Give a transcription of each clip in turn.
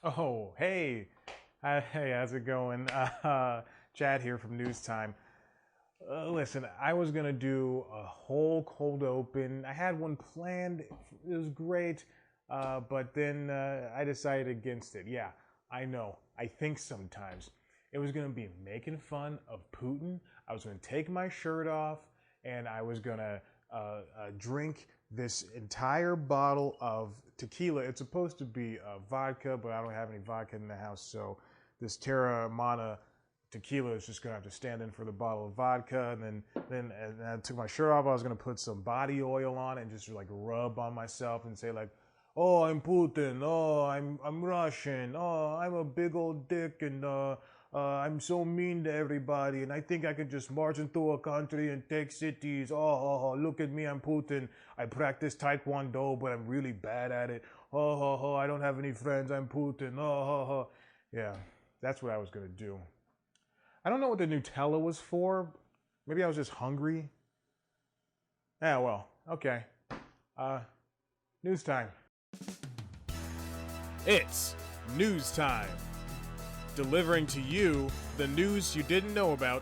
Oh, hey. Hey, how's it going? Chad here from News Time. Listen, I was going to do a whole cold open. I had one planned. It was great. But then I decided against it. Yeah, I know. I think sometimes. It was going to be making fun of Putin. I was going to take my shirt off and I was going to drink this entire bottle of tequila. It's supposed to be vodka, but I don't have any vodka in the house, so this Terramana tequila is just gonna have to stand in for the bottle of vodka. And I took my shirt off. I was gonna put some body oil on it and just like rub on myself and say like, "Oh, I'm Putin. Oh, I'm Russian. Oh, I'm a big old dick and I'm so mean to everybody, and I think I could just march into a country and take cities. Look at me, I'm Putin. I practice Taekwondo, but I'm really bad at it. I don't have any friends. I'm Putin. Yeah, that's what I was gonna do. I don't know what the Nutella was for. Maybe I was just hungry. Yeah, well, okay. Uh, News time. It's news time. Delivering to you the news you didn't know about,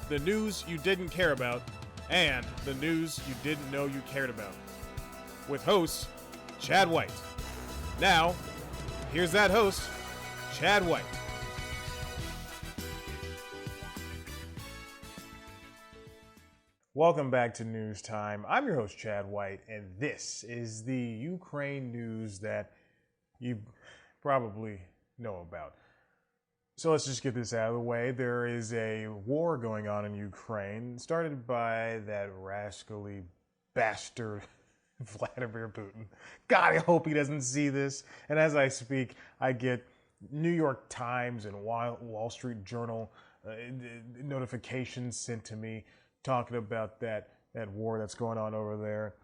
the news you didn't care about, and the news you didn't know you cared about. With host, Chad White. Now, here's that host, Chad White. Welcome back to News Time. I'm your host, Chad White, and this is the Ukraine news that you probably know about. So let's just get this out of the way. There is a war going on in Ukraine, started by that rascally bastard Vladimir Putin. God, I hope he doesn't see this. And as I speak, I get New York Times and Wall Street Journal notifications sent to me talking about that war that's going on over there.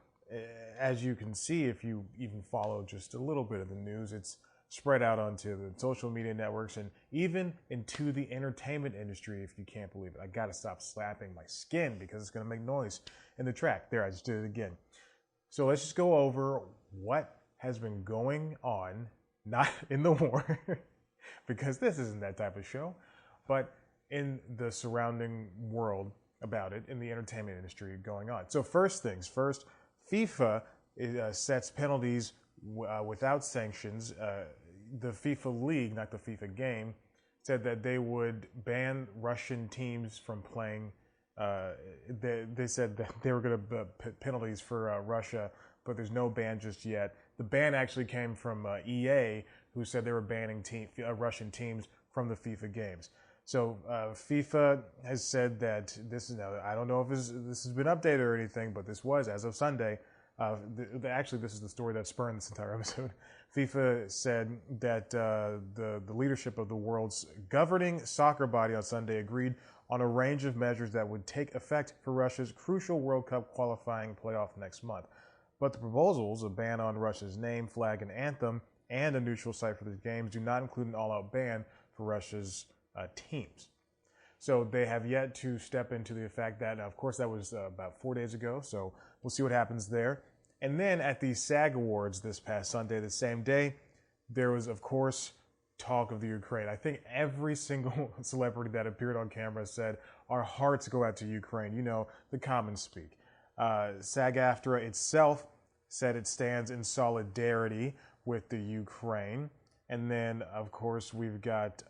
As you can see, if you even follow just a little bit of the news, it's spread out onto the social media networks and even into the entertainment industry, if you can't believe it. I gotta stop slapping my skin because it's gonna make noise in the track. There, I just did it again. So let's just go over what has been going on, not in the war, because this isn't that type of show, but in the surrounding world about it, in the entertainment industry going on. So first things first, FIFA sets penalties without sanctions. The FIFA league, not the FIFA game, said that they would ban Russian teams from playing. They said that they were going to put penalties for Russia, but there's no ban just yet. The ban actually came from EA, who said they were banning Russian teams from the FIFA games. So FIFA has said that this is now. I don't know if this has been updated or anything, but this was as of Sunday. Actually, this is the story that spurned this entire episode. FIFA said that the leadership of the world's governing soccer body on Sunday agreed on a range of measures that would take effect for Russia's crucial World Cup qualifying playoff next month. But the proposals, a ban on Russia's name, flag, and anthem, and a neutral site for the games, do not include an all-out ban for Russia's teams. So they have yet to step into the fact that, of course, that was about 4 days ago, so we'll see what happens there. And then at the SAG Awards this past Sunday, the same day, there was, of course, talk of the Ukraine. I think every single celebrity that appeared on camera said, our hearts go out to Ukraine, you know, the common speak. SAG-AFTRA itself said it stands in solidarity with the Ukraine. And then, of course, we've got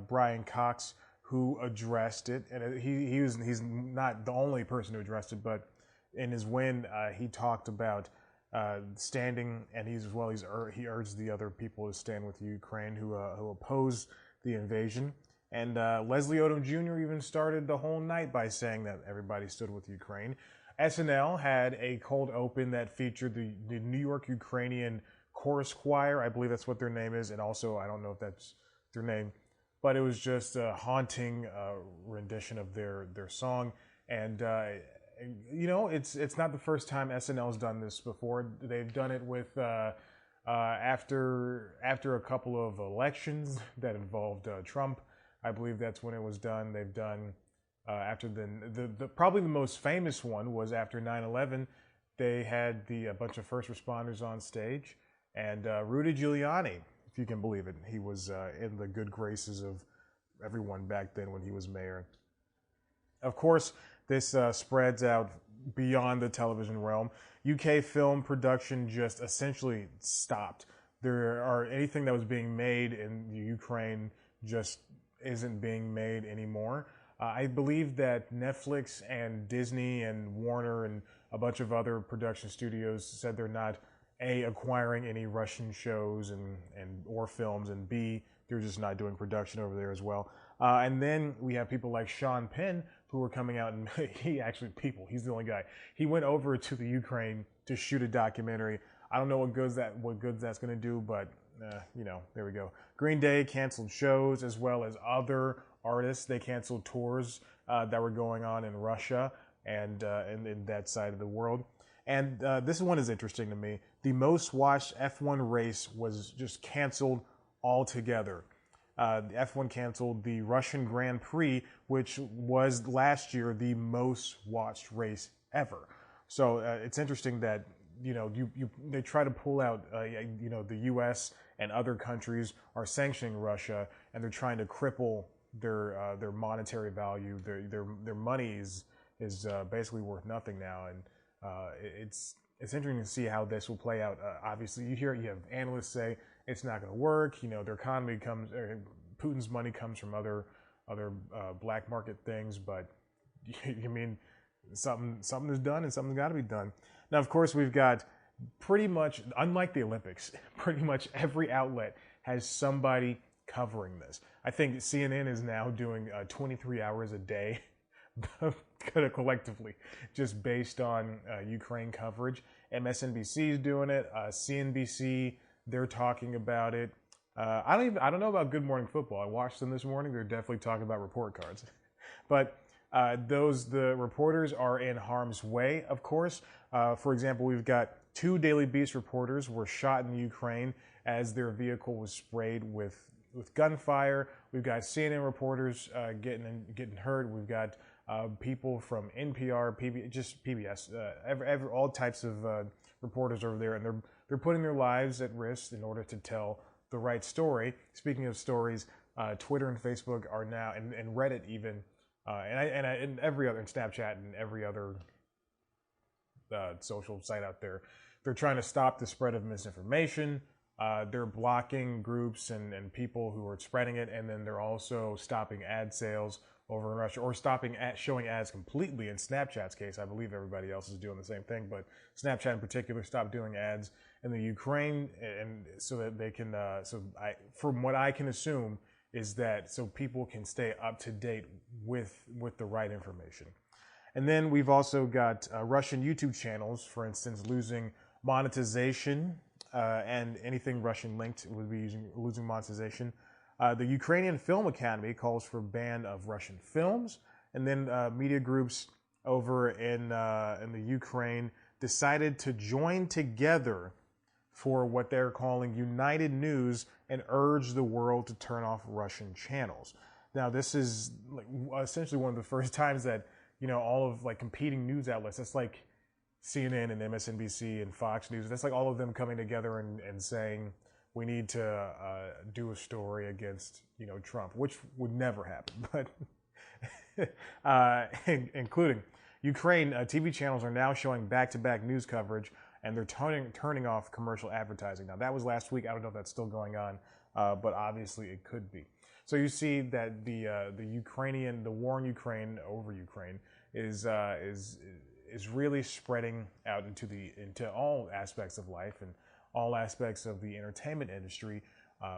Brian Cox, who addressed it. And he's not the only person who addressed it, but in his win, he talked about standing, and he urged the other people to stand with Ukraine who oppose the invasion. And Leslie Odom Jr. even started the whole night by saying that everybody stood with Ukraine. SNL had a cold open that featured the New York Ukrainian Chorus Choir. I believe that's what their name is. And also, I don't know if that's their name, but it was just a haunting rendition of their song. And you know, it's not the first time SNL's done this before. They've done it with after a couple of elections that involved Trump. I believe that's when it was done. They've done after the probably the most famous one was after 9/11. They had a bunch of first responders on stage, and Rudy Giuliani if you can believe it. He was in the good graces of everyone back then when he was mayor. Of course, this spreads out beyond the television realm. UK film production just essentially stopped. Anything that was being made in Ukraine just isn't being made anymore. I believe that Netflix and Disney and Warner and a bunch of other production studios said they're not A, acquiring any Russian shows or films, and B, they're just not doing production over there as well. And then we have people like Sean Penn who are coming out, and he's the only guy. He went over to the Ukraine to shoot a documentary. I don't know what goods that's going to do, but there we go. Green Day canceled shows, as well as other artists. They canceled tours that were going on in Russia and in that side of the world. And this one is interesting to me. The most watched F1 race was just canceled altogether. The F1 canceled the Russian Grand Prix, which was last year the most watched race ever. So it's interesting that they try to pull out the U.S. and other countries are sanctioning Russia, and they're trying to cripple their monetary value. Their money is basically worth nothing now, and it's interesting to see how this will play out. Obviously, you have analysts say it's not going to work. Their economy Putin's money comes from other black market things, but you mean something is done and something's got to be done. Now, of course, we've got pretty much, unlike the Olympics, pretty much every outlet has somebody covering this. I think CNN is now doing 23 hours a day collectively, just based on Ukraine coverage. MSNBC is doing it. CNBC, they're talking about it. I don't know about Good Morning Football. I watched them this morning. They're definitely talking about report cards, but the reporters are in harm's way. Of course, for example, we've got 2 Daily Beast reporters were shot in Ukraine as their vehicle was sprayed with gunfire. We've got CNN reporters getting hurt. We've got people from NPR, PBS, all types of reporters over there, and they're putting their lives at risk in order to tell the right story. Speaking of stories, Twitter and Facebook are now, and Reddit even, and every other, and Snapchat and every other social site out there, they're trying to stop the spread of misinformation. They're blocking groups and people who are spreading it, and then they're also stopping ad sales over in Russia, or stopping showing ads completely. In Snapchat's case, I believe everybody else is doing the same thing, but Snapchat in particular stopped doing ads in the Ukraine, and so that they can. From what I can assume, is that so people can stay up to date with the right information. And then we've also got Russian YouTube channels, for instance, losing monetization, and anything Russian linked would be losing monetization. The Ukrainian Film Academy calls for ban of Russian films, and then media groups over in the Ukraine decided to join together for what they're calling United News and urge the world to turn off Russian channels. Now, this is essentially one of the first times that all of competing news outlets. That's like CNN and MSNBC and Fox News. That's like all of them coming together and saying we need to do a story against Trump, which would never happen. But including Ukraine, TV channels are now showing back-to-back news coverage, and they're turning off commercial advertising. Now, that was last week. I don't know if that's still going on, but obviously it could be. So you see that the war in Ukraine over Ukraine is really spreading out into all aspects of life and all aspects of the entertainment industry,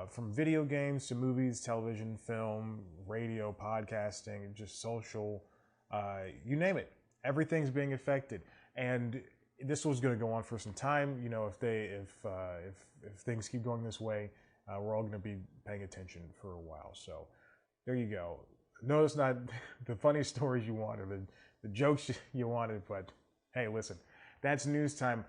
from video games to movies, television, film, radio, podcasting, just social, you name it. Everything's being affected, and this was going to go on for some time. If things keep going this way, we're all going to be paying attention for a while. So there you go. No, it's not the funny stories you wanted, the jokes you wanted, but hey, listen, that's news time.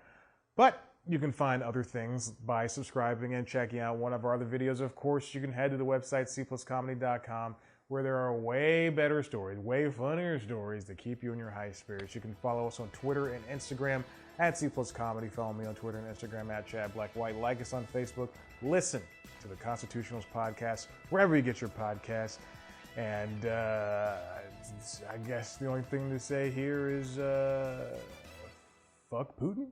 But you can find other things by subscribing and checking out one of our other videos. Of course, you can head to the website cpluscomedy.com, where there are way better stories, way funnier stories to keep you in your high spirits. You can follow us on Twitter and Instagram at C Plus Comedy. Follow me on Twitter and Instagram at Chad Black White. Like us on Facebook. Listen to the Constitutionals podcast wherever you get your podcasts. And I guess the only thing to say here is fuck Putin.